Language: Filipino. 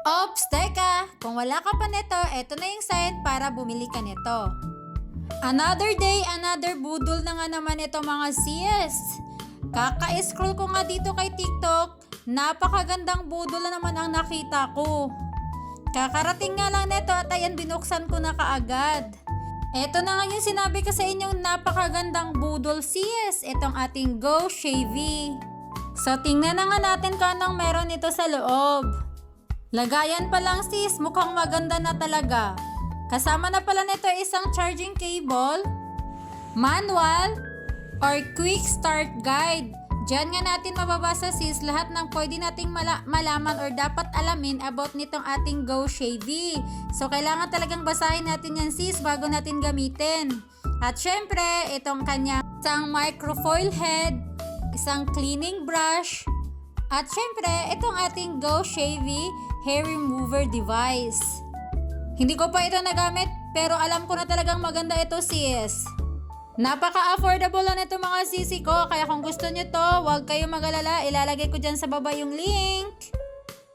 Ops, teka! Kung wala ka pa nito, eto na yung sign para bumili ka nito. Another day, another budol na nga naman ito mga sis. Kaka-scroll ko nga dito kay TikTok, napakagandang budol na naman ang nakita ko. Kakarating nga lang nito at ayan binuksan ko na kaagad. Eto na nga yung sinabi ko sa inyong napakagandang budol sis, itong ating Go Shavy. So tingnan na nga natin kung anong meron ito sa loob. Lagayan pa lang sis, mukhang maganda na talaga. Kasama na pala nito isang charging cable, manual, or quick start guide. Diyan nga natin mababasa sis lahat ng pwede nating malaman or dapat alamin about nitong ating Go Shavy. So kailangan talagang basahin natin yan sis bago natin gamitin. At syempre, itong kanyang isang microfoil head, isang cleaning brush, at syempre, itong ating Go Shavy hair remover device. Hindi ko pa ito nagamit pero alam ko na talagang maganda ito sis. Napaka-affordable lang ito mga sisi ko, kaya kung gusto nyo to, huwag kayong mag-alala, ilalagay ko dyan sa baba yung link.